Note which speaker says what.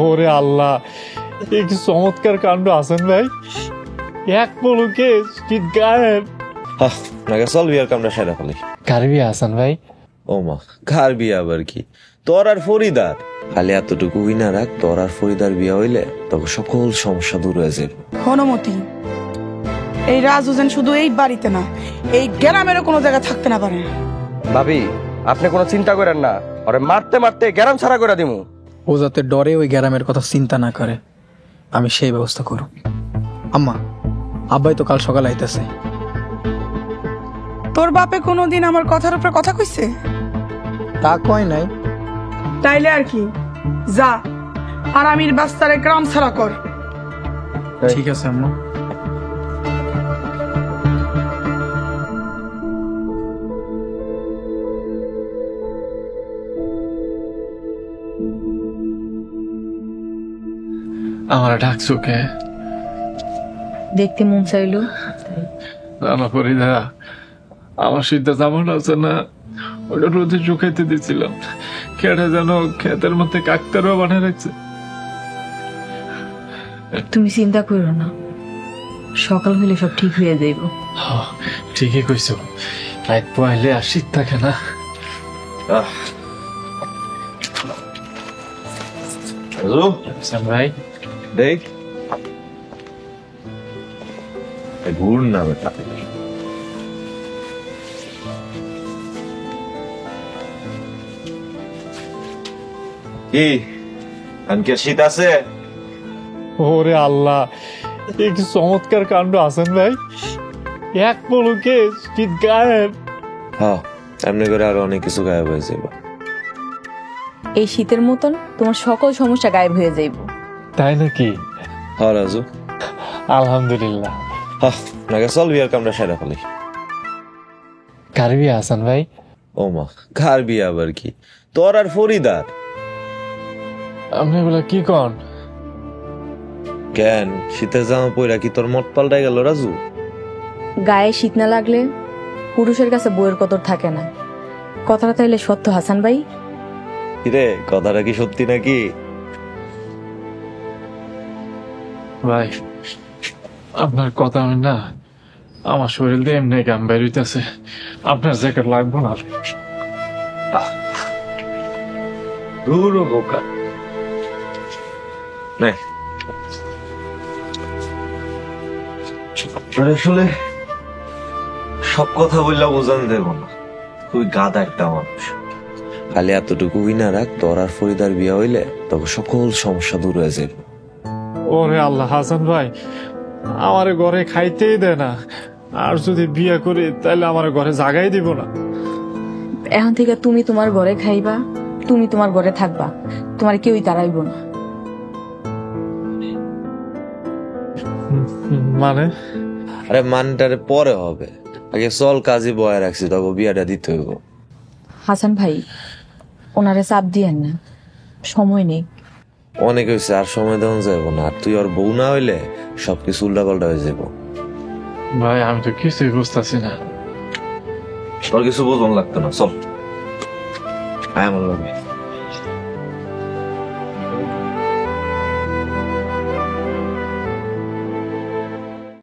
Speaker 1: ওরে আল্লাহ, এই কি চমৎকার কাণ্ড আছেন ভাই। এক পলকে শীত গায়েব।
Speaker 2: নাকি চল বিয়ার কামটা সেরা ফেলি।
Speaker 1: কার বিয়ে হাসান ভাই?
Speaker 2: ও মা, কার বিয়া আবার কি? তোর আর ফরিদার। খালি এতটুকু না রাখ, তোর আর ফরিদার বিয়া হইলে তখন সকল সমস্যা দূর হয়ে যাবে।
Speaker 3: হনুমতি, এই রাজুজেন শুধু এই বাড়িতে না, এই গ্রামেরও কোনো জায়গায় থাকতে না পারে।
Speaker 4: ভাবি, আপনি কোনো চিন্তা করেন না, ওরে মারতে মারতে গ্রাম ছাড়া করে দিমু।
Speaker 5: ও যাতে ডরে ওই গ্রামের কথা চিন্তা না করে, আমি সেই ব্যবস্থা করব। আম্মা, আব্বাই তো কাল সকালে আইতেছে।
Speaker 3: তোর বাপে কোনোদিন আমার কথার উপরে কথা কইছে?
Speaker 5: তা কয় নাই।
Speaker 3: তাইলে আর কি, যা আর আমির বাস্তারে গ্রাম ছাড়া কর।
Speaker 5: ঠিক আছে আম্মা।
Speaker 1: আমার ডাকছো কে?
Speaker 6: দেখতে মন চাইলো।
Speaker 1: রানা ফরিদা, আমার শীতটা যেমন আছে না, ওটা রোদে শুকাইতে দিছিলাম। কেটে যেন ক্ষেতের মধ্যে কাকতারও বানিয়ে রাখছে।
Speaker 6: তুমি চিন্তা করো না, সকাল হলে সব ঠিক হয়ে যাইব।
Speaker 1: ঠিকই কইছো, রাত পোয়াইলে আর শীত থাকে না। ভাই
Speaker 2: দেখ, ঘুর না বেটা। কি আনকে শীত আছে?
Speaker 1: ওরে আল্লাহ, এই কি চমৎকার কাণ্ড আছেন ভাই। এক পলকে শীত গায়েব।
Speaker 2: হ্যাঁ, এমনি করে আরো অনেক কিছু গায়েব হয়ে যাবে।
Speaker 6: এই শীতের মতন তোমার সকল সমস্যা গায়েব হয়ে যাইব।
Speaker 1: তাই নাকি?
Speaker 2: হ্যাঁ রাজু,
Speaker 1: আলহামদুলিল্লাহ।
Speaker 2: নাকি চল বিয়ার কামটা সেরা ফেলি।
Speaker 1: কার বিয়ে হাসান ভাই?
Speaker 2: ও মা, কার বিয়া আবার কি? তোর আর ফরিদার।
Speaker 1: আপনি বলে কি কন?
Speaker 2: কেন, শীতের জামা পইরা কি তোর মত পাল্টাই গেল রাজু?
Speaker 6: গায়ে শীত না লাগলে পুরুষের কাছে বইয়ের কদর থাকে না। কথাটা তাইলে সত্য হাসান ভাই?
Speaker 2: কিরে, কথাটা কি সত্যি নাকি?
Speaker 1: ভাই, আপনার কথা আমি না, আমার শরীর দিয়ে এমনি গাম বেরোইতেছে। আপনার জ্যাকেট লাগবো না। দূর বোকা।
Speaker 2: আসলে সব কথা বললে বোঝান দেব না, তুই গাদা একটা মানুষ। খালি এতটুকু না রাখ, তোর আর ফরিদার বিয়া হইলে তখন সকল সমস্যা দূর হয়ে যাবে।
Speaker 1: ওরে আল্লাহ, হাসান ভাই আমার ঘরে খাইতেই দেয় না, আর যদি বিয়ে করি তাহলে আমার ঘরে জাগাই দিব না।
Speaker 6: এখন থেকে তুমি তোমার ঘরে খাইবা, তুমি তোমার ঘরে থাকবা, তোমার কেউই তাড়াইব না।
Speaker 1: মানে?
Speaker 2: আরে মানটারে পরে হবে, আগে চল কাজে বয়ে রাখছি, তবে বিয়াটা দিতে হইব।
Speaker 6: হাসান ভাই, ওনারে চাপ দিয়েন না, সময় নেই।
Speaker 2: অনেক হয়েছে, আর সময় দেওয়া যাবো না। আর তুই ওর বউ না হইলে সবকিছু উল্টা পাল্টা হয়ে যাবো।
Speaker 1: ভাই আমি তো কিছুই বুঝতেছি না।
Speaker 2: তোর কিছু বোঝন লাগতো না, চল আয় আমার লগে।